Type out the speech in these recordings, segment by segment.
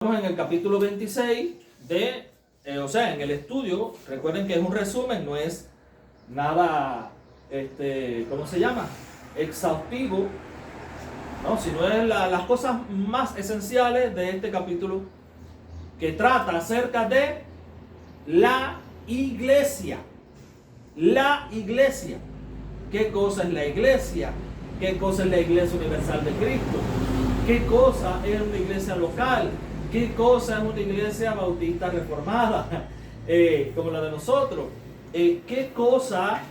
En el capítulo 26 de, en el estudio. Recuerden que es un resumen, no es nada, ¿cómo se llama? Exhaustivo, ¿no? Sino es las cosas más esenciales de este capítulo, que trata acerca de la iglesia. La iglesia. ¿Qué cosa es la iglesia? ¿Qué cosa es la iglesia universal de Cristo? ¿Qué cosa es una iglesia local? ¿Qué cosa es una iglesia bautista reformada, como la de nosotros? ¿Qué cosa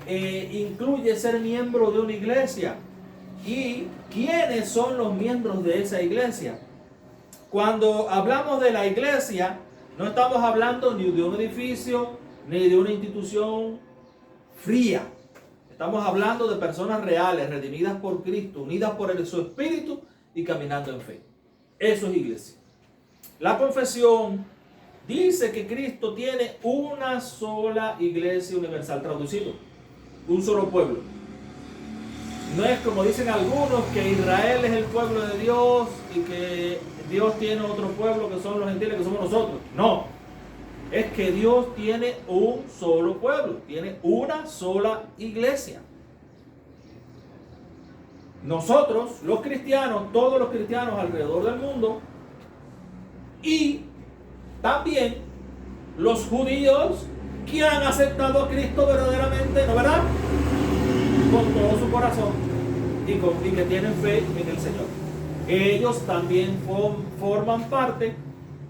incluye ser miembro de una iglesia? ¿Y quiénes son los miembros de esa iglesia? Cuando hablamos de la iglesia, no estamos hablando ni de un edificio, ni de una institución fría. Estamos hablando de personas reales, redimidas por Cristo, unidas por su Espíritu y caminando en fe. Eso es iglesia. La confesión dice que Cristo tiene una sola iglesia universal, traducido, un solo pueblo. No es como dicen algunos, que Israel es el pueblo de Dios y que Dios tiene otro pueblo que son los gentiles, que somos nosotros. No, es que Dios tiene un solo pueblo, tiene una sola iglesia. Nosotros, los cristianos, todos los cristianos alrededor del mundo, y también los judíos que han aceptado a Cristo verdaderamente, ¿no verdad? Con todo su corazón y que tienen fe en el Señor. Ellos también forman parte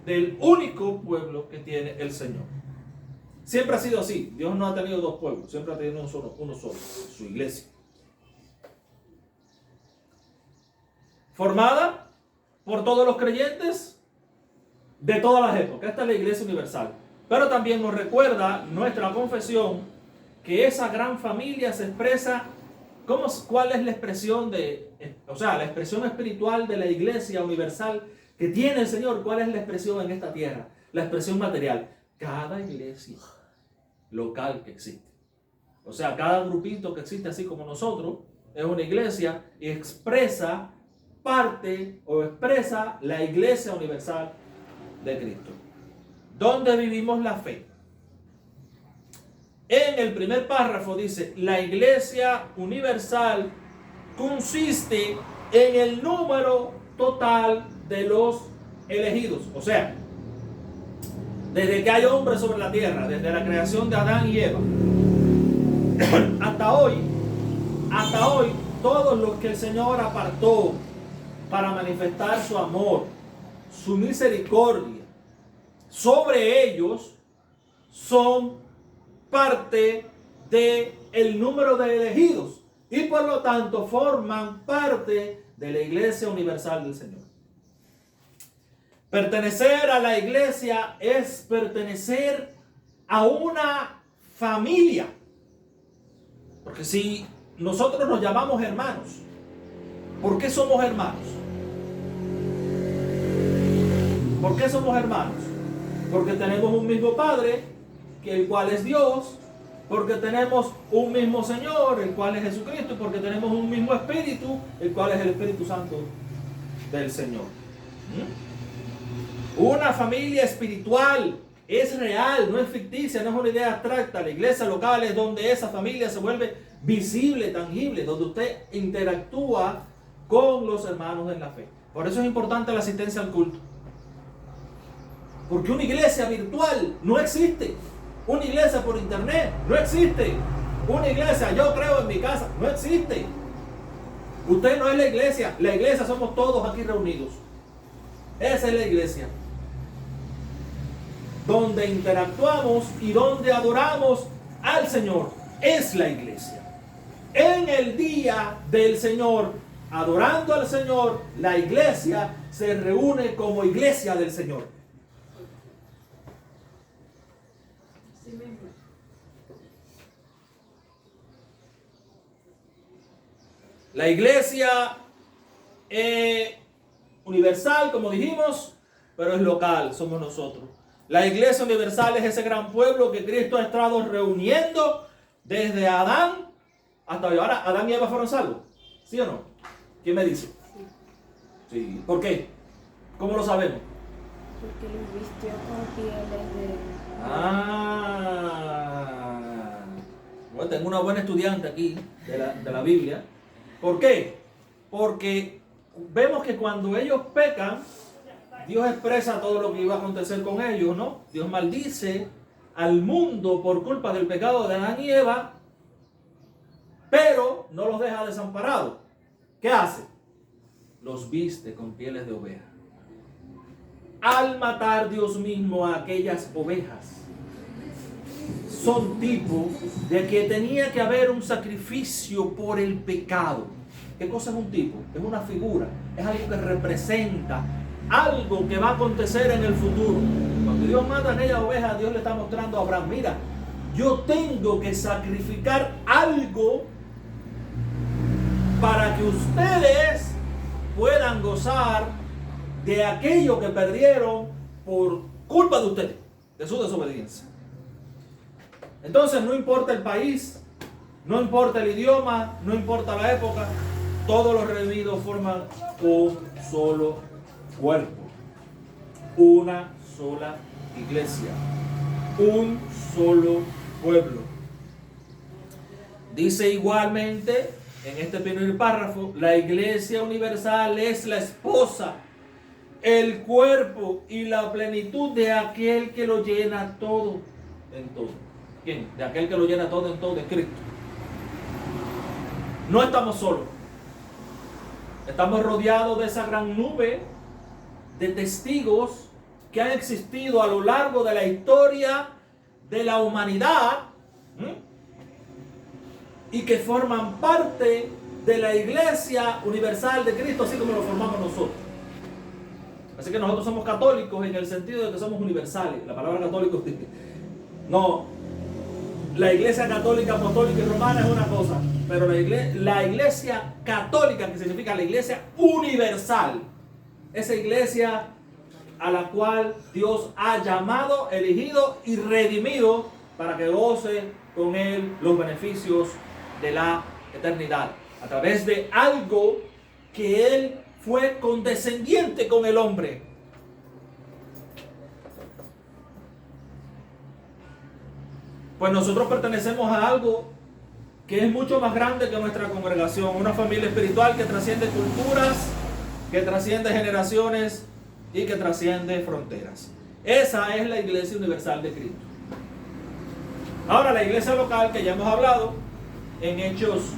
del único pueblo que tiene el Señor. Siempre ha sido así. Dios no ha tenido dos pueblos, siempre ha tenido uno solo, su iglesia. Formada por todos los creyentes de todas las épocas. Esta es la iglesia universal. Pero también nos recuerda nuestra confesión que esa gran familia se expresa. ¿Cuál es la expresión la expresión espiritual de la iglesia universal que tiene el Señor? ¿Cuál es la expresión en esta tierra? La expresión material. Cada iglesia local que existe. O sea, cada grupito que existe así como nosotros es una iglesia y expresa parte o expresa la iglesia universal de Cristo. ¿Dónde vivimos la fe? En el primer párrafo dice: la iglesia universal consiste en el número total de los elegidos. O sea, desde que hay hombres sobre la tierra, desde la creación de Adán y Eva, hasta hoy, todos los que el Señor apartó para manifestar su amor, su misericordia sobre ellos, son parte del número de elegidos y por lo tanto forman parte de la iglesia universal del Señor. Pertenecer a la iglesia es pertenecer a una familia. Porque si nosotros nos llamamos hermanos, ¿por qué somos hermanos? ¿Por qué somos hermanos? Porque tenemos un mismo Padre, el cual es Dios, porque tenemos un mismo Señor, el cual es Jesucristo, y porque tenemos un mismo Espíritu, el cual es el Espíritu Santo del Señor. Una familia espiritual es real, no es ficticia, no es una idea abstracta. La iglesia local es donde esa familia se vuelve visible, tangible, donde usted interactúa con los hermanos en la fe. Por eso es importante la asistencia al culto. Porque una iglesia virtual no existe. Una iglesia por internet no existe. Una iglesia, yo creo en mi casa, no existe. Usted no es la iglesia somos todos aquí reunidos. Esa es la iglesia. Donde interactuamos y donde adoramos al Señor. Es la iglesia. En el día del Señor, adorando al Señor, la iglesia se reúne como iglesia del Señor. La iglesia universal, como dijimos, pero es local, somos nosotros. La iglesia universal es ese gran pueblo que Cristo ha estado reuniendo desde Adán hasta hoy. Ahora, ¿Adán y Eva fueron salvos? ¿Sí o no? ¿Quién me dice? Sí. ¿Por qué? ¿Cómo lo sabemos? Porque los vistió con pieles de... Bueno, tengo una buena estudiante aquí de la Biblia. ¿Por qué? Porque vemos que cuando ellos pecan, Dios expresa todo lo que iba a acontecer con ellos, ¿no? Dios maldice al mundo por culpa del pecado de Adán y Eva, pero no los deja desamparados. ¿Qué hace? Los viste con pieles de oveja. Al matar Dios mismo a aquellas ovejas, son tipo de que tenía que haber un sacrificio por el pecado. ¿Qué cosa es un tipo? Es una figura, es algo que representa algo que va a acontecer en el futuro. Cuando Dios mata a aquella oveja, Dios le está mostrando a Abraham, mira, yo tengo que sacrificar algo para que ustedes puedan gozar de aquello que perdieron por culpa de ustedes, de su desobediencia. Entonces no importa el país, no importa el idioma, no importa la época, todos los redimidos forman un solo cuerpo, una sola iglesia, un solo pueblo. Dice igualmente en este primer párrafo, la iglesia universal es la esposa, el cuerpo y la plenitud de aquel que lo llena todo en todo. ¿Quién? De aquel que lo llena todo en todo, es Cristo. No estamos solos. Estamos rodeados de esa gran nube de testigos que han existido a lo largo de la historia de la humanidad y que forman parte de la iglesia universal de Cristo, así como lo formamos nosotros. Así que nosotros somos católicos en el sentido de que somos universales. La palabra católico no, la iglesia católica, apostólica y romana es una cosa, pero la iglesia católica, que significa la iglesia universal, esa iglesia a la cual Dios ha llamado, elegido y redimido para que goce con él los beneficios de la eternidad, a través de algo que él fue condescendiente con el hombre. Pues nosotros pertenecemos a algo que es mucho más grande que nuestra congregación, una familia espiritual que trasciende culturas, que trasciende generaciones y que trasciende fronteras. Esa es la iglesia universal de Cristo. Ahora la iglesia local, que ya hemos hablado en Hechos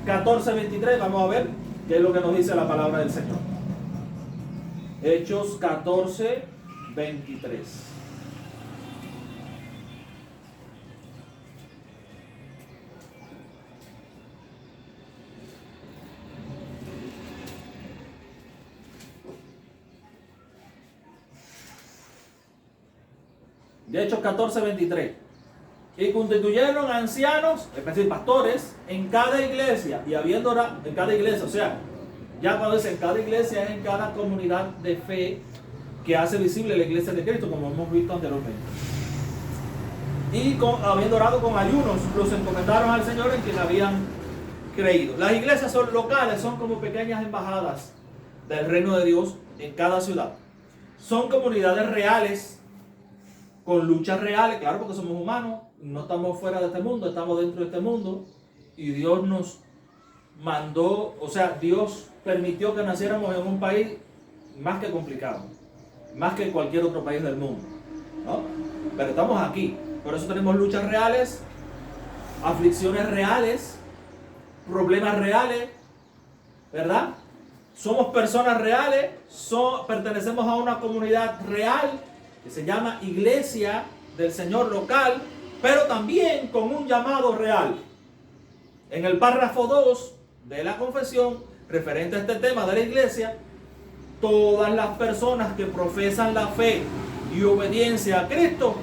14:23, vamos a ver qué es lo que nos dice la palabra del Señor. Hechos 14:23. De Hechos 14:23. Y constituyeron ancianos, es decir, pastores, en cada iglesia, y habiendo en cada iglesia, o sea, ya cuando dice en cada iglesia es en cada comunidad de fe que hace visible la iglesia de Cristo, como hemos visto anteriormente. Y habiendo orado con ayunos, los encomendaron al Señor en quien habían creído. Las iglesias son locales, son como pequeñas embajadas del reino de Dios en cada ciudad. Son comunidades reales, con luchas reales, claro, porque somos humanos, no estamos fuera de este mundo, estamos dentro de este mundo, y Dios nos mandó, o sea, Dios permitió que naciéramos en un país más que complicado, más que cualquier otro país del mundo, ¿no? Pero estamos aquí, por eso tenemos luchas reales, aflicciones reales, problemas reales, ¿verdad? Somos personas reales, pertenecemos a una comunidad real, que se llama Iglesia del Señor local, pero también con un llamado real. En el párrafo 2 de la confesión, referente a este tema de la iglesia, todas las personas que profesan la fe y obediencia a Cristo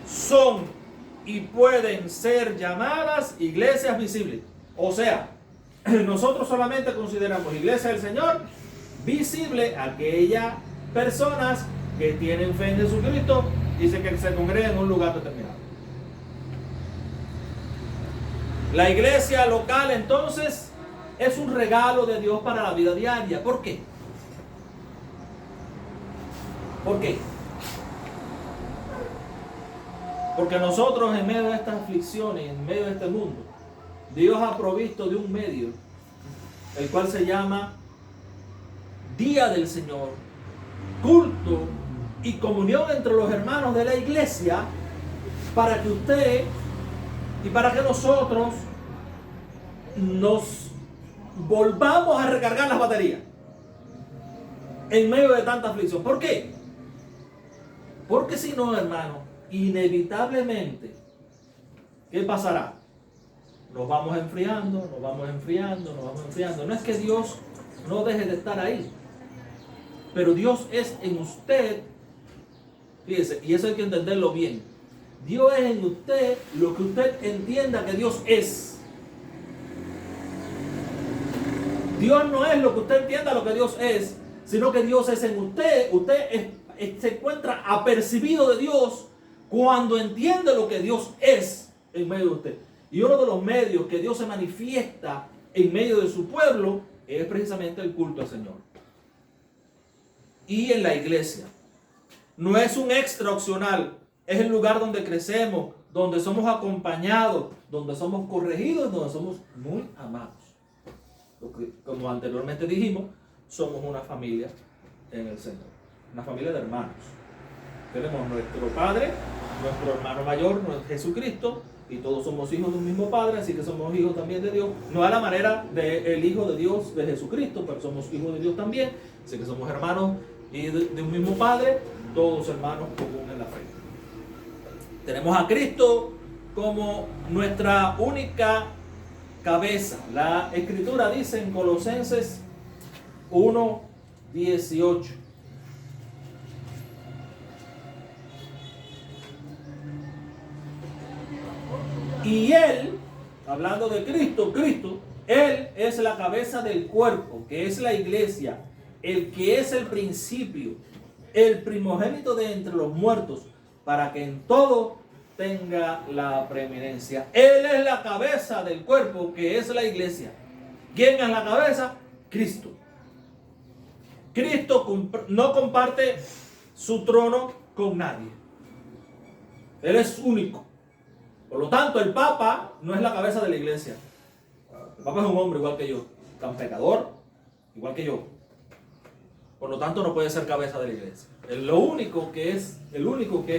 son y pueden ser llamadas iglesias visibles. O sea, nosotros solamente consideramos iglesia del Señor visible a aquellas personas que tienen fe en Jesucristo y que se congregan en un lugar determinado. La iglesia local entonces es un regalo de Dios para la vida diaria. ¿Por qué? ¿Por qué? Porque nosotros en medio de estas aflicciones, en medio de este mundo, Dios ha provisto de un medio, el cual se llama Día del Señor, culto y comunión entre los hermanos de la iglesia, para que usted y para que nosotros nos volvamos a recargar las baterías en medio de tanta aflicción. ¿Por qué? Porque si no, hermano, inevitablemente, ¿qué pasará? Nos vamos enfriando, nos vamos enfriando, nos vamos enfriando. No es que Dios no deje de estar ahí, pero Dios es en usted. Fíjese, y eso hay que entenderlo bien. Dios es en usted lo que usted entienda que Dios es. Dios no es lo que usted entienda lo que Dios es, sino que Dios es en usted. Usted se encuentra apercibido de Dios cuando entiende lo que Dios es en medio de usted. Y uno de los medios que Dios se manifiesta en medio de su pueblo es precisamente el culto al Señor. Y en la iglesia. No es un extra opcional, es el lugar donde crecemos, donde somos acompañados, donde somos corregidos, donde somos muy amados. Porque, como anteriormente dijimos, somos una familia en el Señor, una familia de hermanos. Tenemos nuestro Padre, nuestro hermano mayor, Jesucristo, y todos somos hijos de un mismo Padre, así que somos hijos también de Dios. No a la manera del Hijo de Dios, de Jesucristo, pero somos hijos de Dios también, así que somos hermanos y de un mismo Padre, todos hermanos común en la fe. Tenemos a Cristo como nuestra única cabeza. La Escritura dice en Colosenses 1:18. Y Él, hablando de Cristo, Él es la cabeza del cuerpo, que es la iglesia, el que es el principio, el primogénito de entre los muertos, para que en todo tenga la preeminencia. Él es la cabeza del cuerpo, que es la iglesia. ¿Quién es la cabeza? Cristo. Cristo no comparte su trono con nadie. Él es único. Por lo tanto, el Papa no es la cabeza de la iglesia. El Papa es un hombre igual que yo, tan pecador, igual que yo. Por lo tanto, no puede ser cabeza de la iglesia. El único que es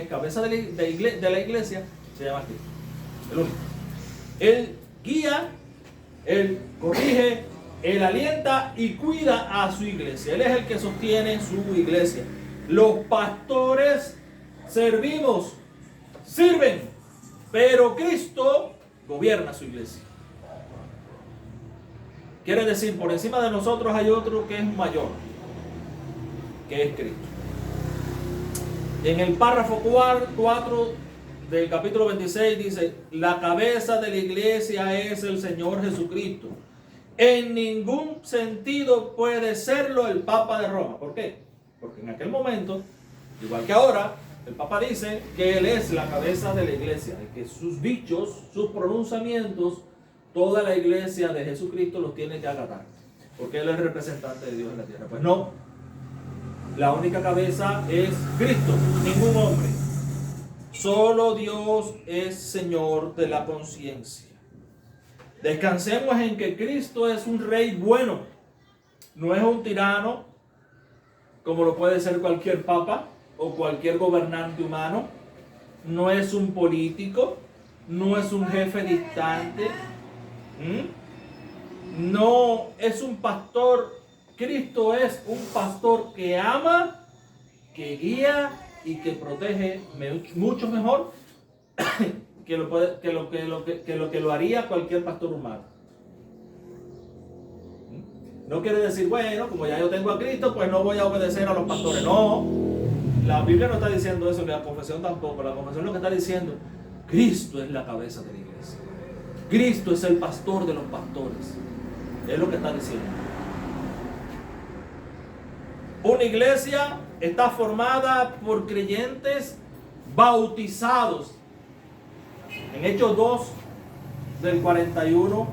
cabeza de la iglesia se llama Cristo. El único. Él guía, Él corrige, Él alienta y cuida a su iglesia. Él es el que sostiene su iglesia. Los pastores sirven, pero Cristo gobierna su iglesia. Quiere decir, por encima de nosotros hay otro que es mayor, que es Cristo. En el párrafo 4 del capítulo 26 dice: la cabeza de la iglesia es el Señor Jesucristo. En ningún sentido puede serlo el Papa de Roma. ¿Por qué? Porque en aquel momento, igual que ahora, el Papa dice que Él es la cabeza de la iglesia y que sus dichos, sus pronunciamientos, toda la iglesia de Jesucristo los tiene que acatar, porque Él es el representante de Dios en la tierra. Pues no, la única cabeza es Cristo, ningún hombre. Solo Dios es Señor de la conciencia. Descansemos en que Cristo es un rey bueno, no es un tirano como lo puede ser cualquier papa o cualquier gobernante humano, no es un político, no es un jefe distante, no es un pastor. Cristo es un pastor que ama, que guía y que protege mucho mejor que lo que lo haría cualquier pastor humano. No quiere decir, bueno, como ya yo tengo a Cristo, pues no voy a obedecer a los pastores. No, la Biblia no está diciendo eso, ni la confesión tampoco. La confesión lo que está diciendo: Cristo es la cabeza de la iglesia. Cristo es el pastor de los pastores. Es lo que está diciendo. Una iglesia está formada por creyentes bautizados. En Hechos 2, del 41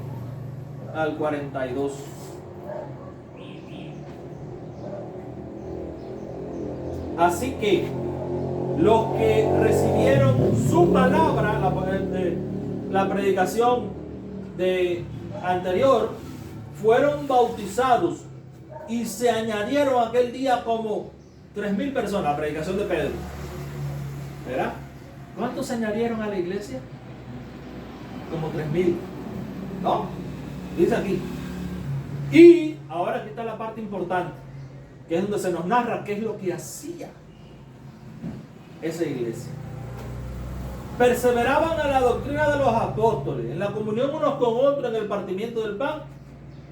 al 42. Así que los que recibieron su palabra, la predicación anterior, fueron bautizados y se añadieron aquel día como 3,000 personas, la predicación de Pedro. ¿Verdad? ¿Cuántos se añadieron a la iglesia? Como 3,000. ¿No? Dice aquí. Y ahora aquí está la parte importante, que es donde se nos narra qué es lo que hacía esa iglesia. Perseveraban en la doctrina de los apóstoles, en la comunión unos con otros, en el partimiento del pan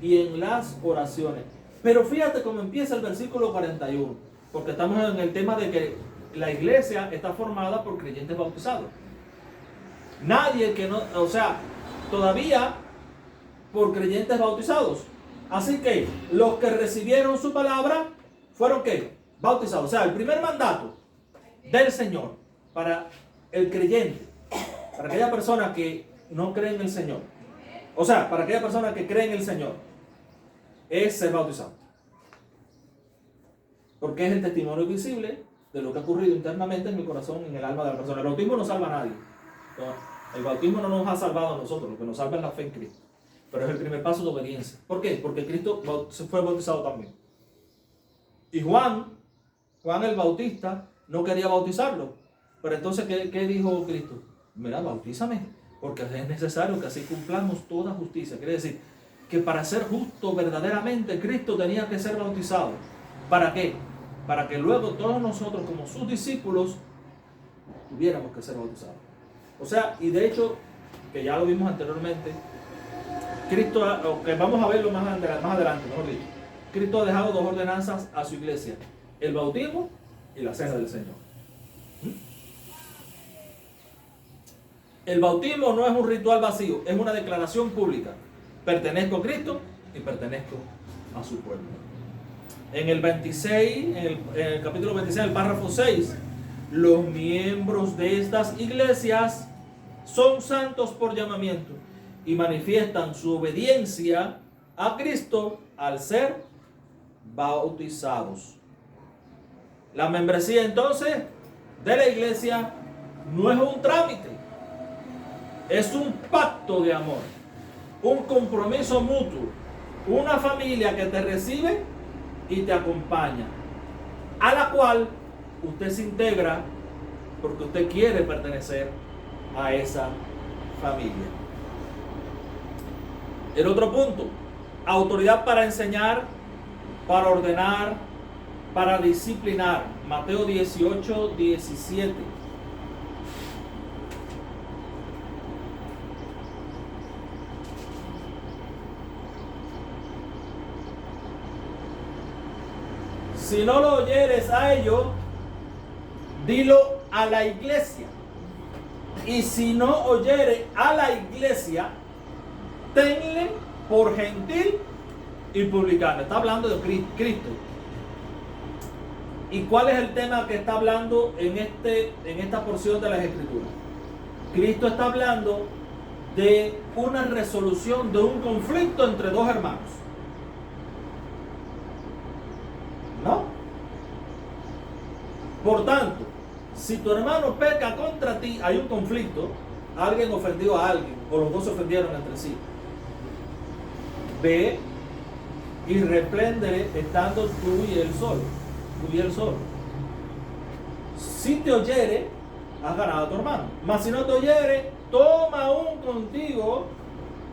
y en las oraciones. Pero fíjate cómo empieza el versículo 41, porque estamos en el tema de que la iglesia está formada por creyentes bautizados. Nadie que no, o sea, todavía por creyentes bautizados. Así que los que recibieron su palabra fueron ¿qué? Bautizados. O sea, el primer mandato del Señor para el creyente, para aquella persona que no cree en el Señor, o sea, para aquella persona que cree en el Señor, es ser bautizado. Porque es el testimonio visible de lo que ha ocurrido internamente en el corazón, en el alma de la persona. El bautismo no salva a nadie. El bautismo no nos ha salvado a nosotros, lo que nos salva es la fe en Cristo. Pero es el primer paso de obediencia. ¿Por qué? Porque Cristo se fue bautizado también. Y Juan el Bautista, no quería bautizarlo. Pero entonces, ¿qué dijo Cristo? Mira, bautízame, porque es necesario que así cumplamos toda justicia. Quiere decir que para ser justo verdaderamente, Cristo tenía que ser bautizado. ¿Para qué? Para que luego todos nosotros, como sus discípulos, tuviéramos que ser bautizados. O sea, y de hecho, que ya lo vimos anteriormente, Cristo, que vamos a verlo más adelante, mejor dicho, Cristo ha dejado 2 ordenanzas a su iglesia: el bautismo y la cena del Señor. El bautismo no es un ritual vacío, es una declaración pública. Pertenezco a Cristo y pertenezco a su pueblo. En el 26, en el capítulo 26, el párrafo 6, los miembros de estas iglesias son santos por llamamiento y manifiestan su obediencia a Cristo al ser bautizados. La membresía entonces de la iglesia no es un trámite, es un pacto de amor, un compromiso mutuo, una familia que te recibe y te acompaña, a la cual usted se integra porque usted quiere pertenecer a esa familia. El otro punto: autoridad para enseñar, para ordenar, para disciplinar. Mateo 18, 17. Si no lo oyeres a ellos, dilo a la iglesia. Y si no oyere a la iglesia, tenle por gentil y publicano. Está hablando de Cristo. ¿Y cuál es el tema que está hablando en esta porción de las Escrituras? Cristo está hablando de una resolución de un conflicto entre 2 hermanos. ¿No? Por tanto, si tu hermano peca contra ti, hay un conflicto, alguien ofendió a alguien, o los dos se ofendieron entre sí. Ve y repréndele estando tú y él solo. Si te oyere, has ganado a tu hermano. Mas si no te oyere, toma aún contigo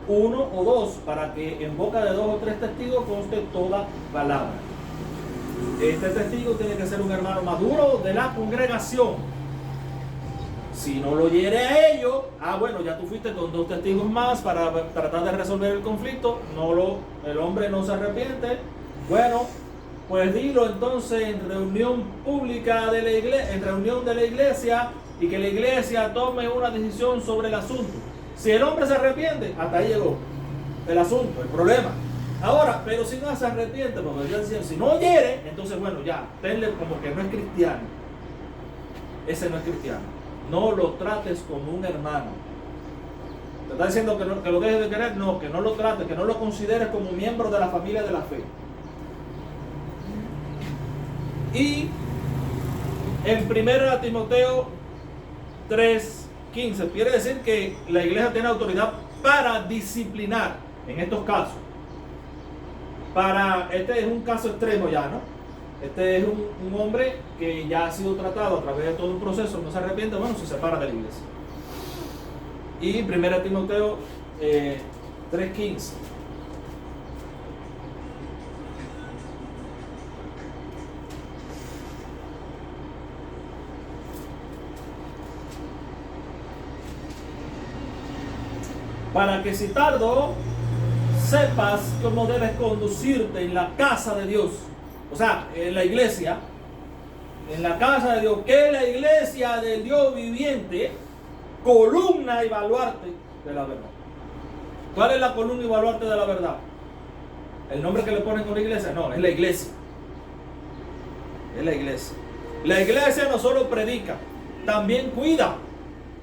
1 o 2, para que en boca de 2 o 3 testigos conste toda palabra. Este testigo tiene que ser un hermano maduro de la congregación. Si no lo oyere a ellos, bueno, ya tú fuiste con 2 testigos más para tratar de resolver el conflicto. El hombre no se arrepiente. Bueno, pues dilo entonces en reunión pública de la iglesia, en reunión de la iglesia, y que la iglesia tome una decisión sobre el asunto. Si el hombre se arrepiente, hasta ahí llegó el asunto, el problema. Ahora, pero si no se arrepiente, porque ya decían, si no oyere, entonces bueno, ya, tenle como que no es cristiano. Ese no es cristiano. No lo trates como un hermano. ¿Te está diciendo que lo dejes de querer? No, que no lo trates, que no lo consideres como miembro de la familia de la fe. Y En 1 Timoteo 3:15 quiere decir que la iglesia tiene autoridad para disciplinar en estos casos. Este es un caso extremo ya, ¿no? Este es un hombre que ya ha sido tratado a través de todo un proceso, no se arrepiente, bueno, se separa de la iglesia. Y 1 Timoteo 3:15. Para que si tardo sepas cómo debes conducirte en la casa de Dios. O sea, en la iglesia, en la casa de Dios, que es la iglesia del Dios viviente, columna y baluarte de la verdad. ¿Cuál es la columna y baluarte de la verdad? ¿El nombre que le ponen a la iglesia? No, es la iglesia. Es la iglesia. La iglesia no solo predica, también cuida.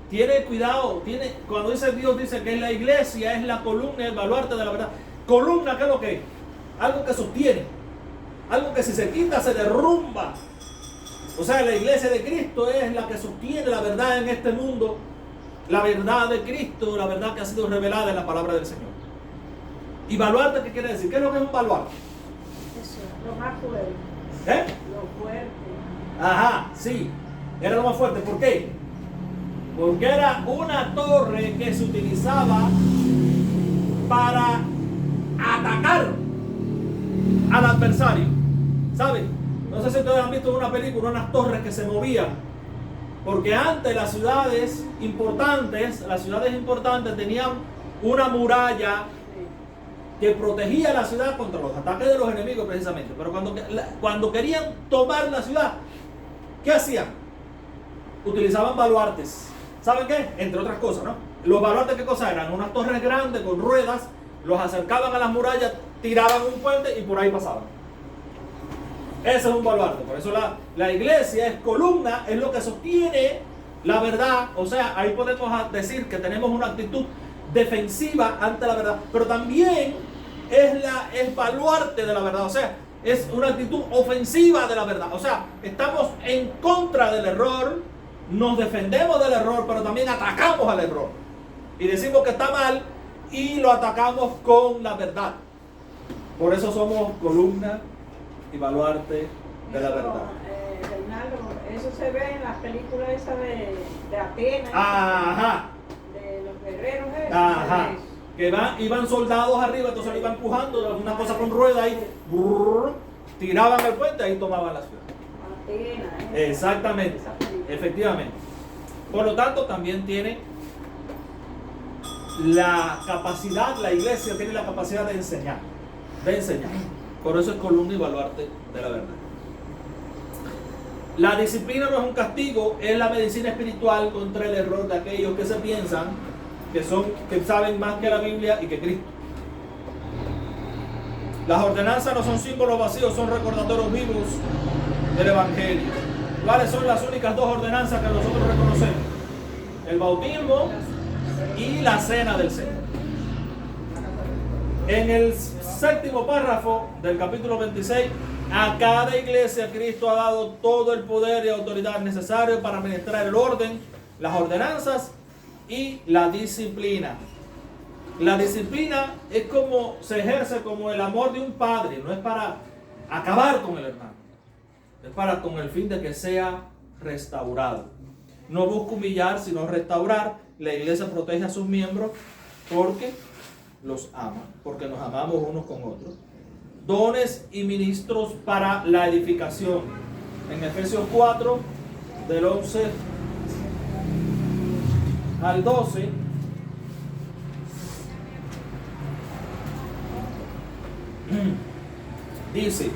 Tiene cuidado, cuando dice Dios, dice que la iglesia es la columna y el baluarte de la verdad. Columna, ¿qué es lo que es? Algo que sostiene, algo que si se quita se derrumba. O sea, la iglesia de Cristo es la que sostiene la verdad en este mundo, la verdad de Cristo, la verdad que ha sido revelada en la palabra del Señor. ¿Y baluarte qué quiere decir? ¿Qué es lo que es un baluarte? Eso, lo más fuerte. Lo fuerte. Ajá, sí, era lo más fuerte. ¿Por qué? Porque era una torre que se utilizaba para atacar al adversario. ¿Saben? No sé si ustedes han visto en una película unas torres que se movían. Porque antes las ciudades importantes tenían una muralla que protegía la ciudad contra los ataques de los enemigos precisamente. Pero cuando querían tomar la ciudad, ¿qué hacían? Utilizaban baluartes. ¿Saben qué? Entre otras cosas, ¿no? Los baluartes, ¿qué cosa eran? Unas torres grandes con ruedas, los acercaban a las murallas, tiraban un puente y por ahí pasaban. Ese es un baluarte. Por eso la iglesia es columna, es lo que sostiene la verdad. O sea, ahí podemos decir que tenemos una actitud defensiva ante la verdad, pero también es el baluarte de la verdad. O sea, es una actitud ofensiva de la verdad. O sea, estamos en contra del error, nos defendemos del error, pero también atacamos al error. Y decimos que está mal y lo atacamos con la verdad. Por eso somos columna y baluarte de la verdad. Reinaldo, eso se ve en las películas esas de Atenas. Ajá. De los guerreros esos. Ajá. Que iban soldados arriba, entonces lo iban empujando, una cosa con rueda y tiraban el puente y tomaban la ciudad. Atenas. Exactamente. Efectivamente. Por lo tanto, también tiene la capacidad, la iglesia tiene la capacidad de enseñar. Por eso es columna y baluarte de la verdad. La disciplina no es un castigo, es la medicina espiritual contra el error de aquellos que se piensan que saben más que la Biblia y que Cristo. Las ordenanzas no son símbolos vacíos, son recordatorios vivos del Evangelio. ¿Cuáles son las únicas dos ordenanzas que nosotros reconocemos? El bautismo y la cena del Señor. En el séptimo párrafo del capítulo 26, a cada iglesia Cristo ha dado todo el poder y autoridad necesario para administrar el orden, las ordenanzas y la disciplina. La disciplina es como se ejerce como el amor de un padre, no es para acabar con el hermano, es para con el fin de que sea restaurado. No busca humillar, sino restaurar. La iglesia protege a sus miembros porque los ama, porque nos amamos unos con otros. Dones y ministros para la edificación. En Efesios 4, del 11 al 12, dice: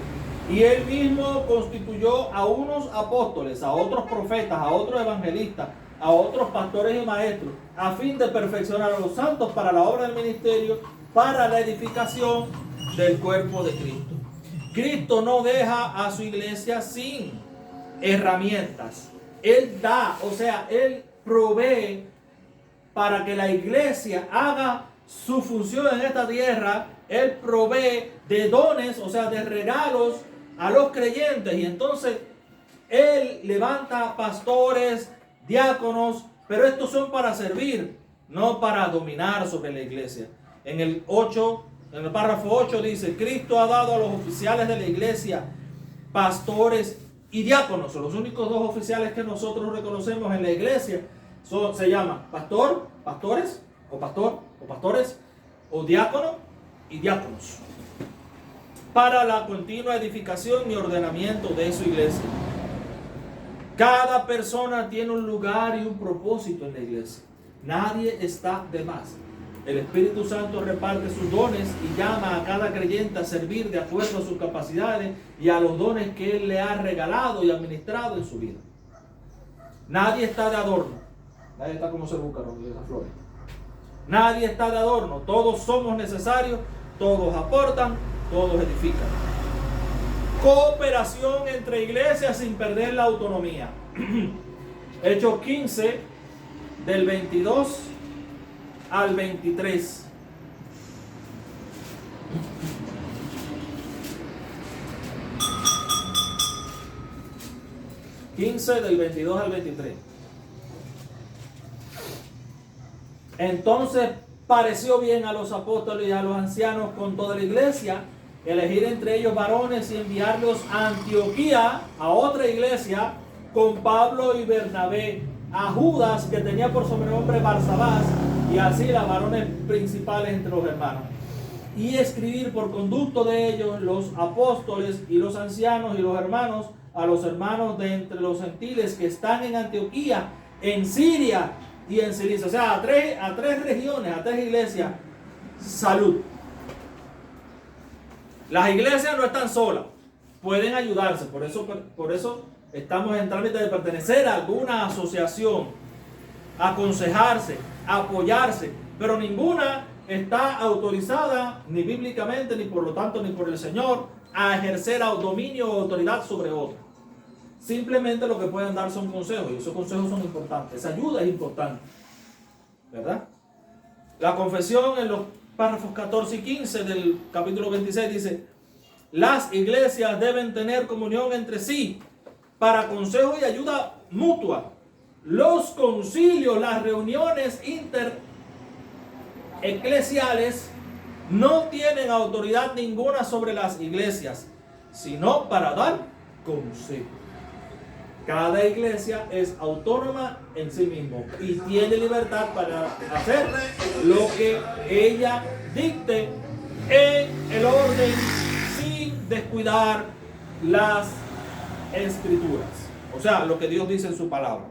y él mismo constituyó a unos apóstoles, a otros profetas, a otros evangelistas, a otros pastores y maestros, a fin de perfeccionar a los santos para la obra del ministerio, para la edificación del cuerpo de Cristo. Cristo no deja a su iglesia sin herramientas. Él da, o sea, Él provee para que la iglesia haga su función en esta tierra. Él provee de dones, o sea, de regalos a los creyentes. Y entonces Él levanta pastores, diáconos, pero estos son para servir, no para dominar sobre la iglesia. En el párrafo 8 dice, Cristo ha dado a los oficiales de la iglesia, pastores y diáconos. Son los únicos dos oficiales que nosotros reconocemos en la iglesia. Se llama pastores o diácono y diáconos, para la continua edificación y ordenamiento de su iglesia. Cada persona tiene un lugar y un propósito en la iglesia. Nadie está de más. El Espíritu Santo reparte sus dones y llama a cada creyente a servir de acuerdo a sus capacidades y a los dones que Él le ha regalado y administrado en su vida. Nadie está de adorno. Nadie está como se busca, las flores. Nadie está de adorno. Todos somos necesarios, todos aportan, todos edifican. Cooperación entre iglesias sin perder la autonomía. Hechos 15, del 22 al 23. Del 22 al 23. Entonces pareció bien a los apóstoles y a los ancianos con toda la iglesia elegir entre ellos varones y enviarlos a Antioquía, a otra iglesia, con Pablo y Bernabé, a Judas, que tenía por sobrenombre Barsabás, y así las varones principales entre los hermanos, y escribir por conducto de ellos los apóstoles y los ancianos y los hermanos a los hermanos de entre los gentiles que están en Antioquía, en Siria y en Cilicia. O sea, a tres regiones, a tres iglesias. Salud. Las iglesias no están solas, pueden ayudarse. Por eso estamos en trámite de pertenecer a alguna asociación, aconsejarse, apoyarse, pero ninguna está autorizada ni bíblicamente, ni por lo tanto, ni por el Señor, a ejercer dominio o autoridad sobre otro. Simplemente lo que pueden dar son consejos, y esos consejos son importantes. Esa ayuda es importante, ¿verdad? La confesión en los párrafos 14 y 15 del capítulo 26 dice: las iglesias deben tener comunión entre sí para consejo y ayuda mutua. Los concilios, las reuniones intereclesiales no tienen autoridad ninguna sobre las iglesias, sino para dar consejo. Cada iglesia es autónoma en sí mismo y tiene libertad para hacer lo que ella dicte en el orden, sin descuidar las escrituras. O sea, lo que Dios dice en su palabra.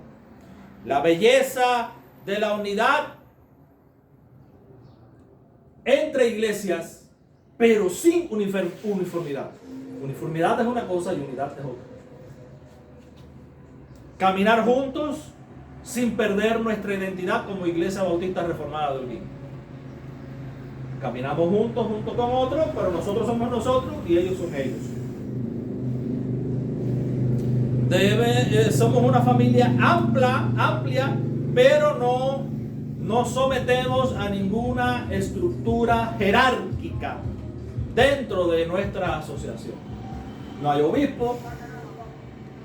La belleza de la unidad entre iglesias, pero sin uniformidad. Uniformidad es una cosa y unidad es otra. Caminar juntos sin perder nuestra identidad como Iglesia Bautista Reformada de Holguín. Caminamos juntos con otros, pero nosotros somos nosotros y ellos son ellos. Somos una familia amplia, pero no sometemos a ninguna estructura jerárquica dentro de nuestra asociación. No hay obispo,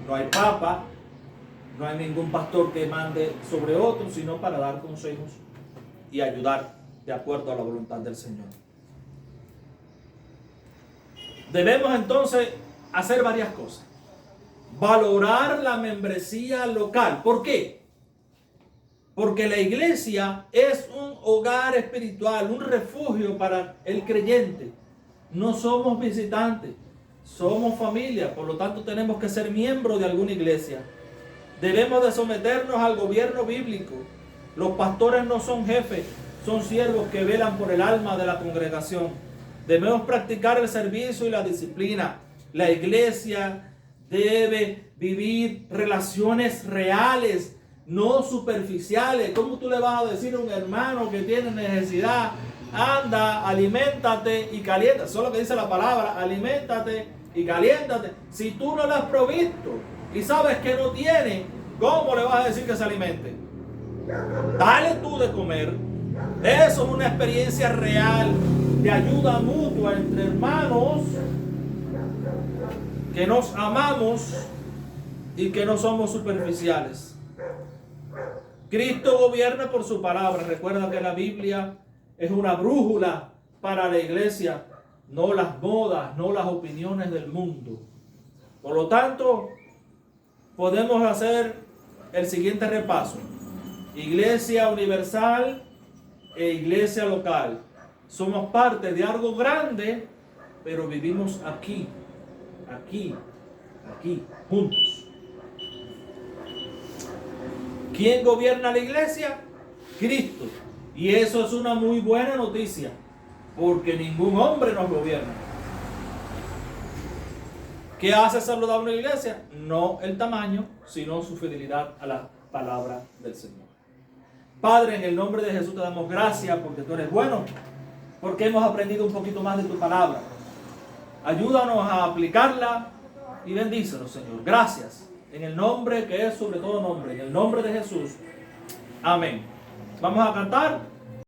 no hay papa, no hay ningún pastor que mande sobre otro, sino para dar consejos y ayudar de acuerdo a la voluntad del Señor. Debemos entonces hacer varias cosas. Valorar la membresía local. ¿Por qué? Porque la iglesia es un hogar espiritual, un refugio para el creyente. No somos visitantes, somos familia, por lo tanto tenemos que ser miembros de alguna iglesia. Debemos de someternos al gobierno bíblico. Los pastores no son jefes, son siervos que velan por el alma de la congregación. Debemos practicar el servicio y la disciplina. La iglesia debe vivir relaciones reales, no superficiales. ¿Cómo tú le vas a decir a un hermano que tiene necesidad: anda, aliméntate y caliéntate? Eso es lo que dice la palabra: aliméntate y caliéntate. Si tú no lo has provisto y sabes que no tiene, ¿cómo le vas a decir que se alimente? Dale tú de comer. Eso es una experiencia real de ayuda mutua entre hermanos que nos amamos y que no somos superficiales. Cristo gobierna por su palabra. Recuerda que la Biblia es una brújula para la iglesia, no las modas, no las opiniones del mundo. Por lo tanto, podemos hacer el siguiente repaso. Iglesia universal e iglesia local. Somos parte de algo grande, pero vivimos aquí, juntos. ¿Quién gobierna la iglesia? Cristo. Y eso es una muy buena noticia, porque ningún hombre nos gobierna. ¿Qué hace saludable una iglesia? No el tamaño, sino su fidelidad a la palabra del Señor. Padre, en el nombre de Jesús te damos gracias porque tú eres bueno, porque hemos aprendido un poquito más de tu palabra. Ayúdanos a aplicarla y bendícenos, Señor. Gracias. En el nombre que es sobre todo nombre, en el nombre de Jesús. Amén. Vamos a cantar.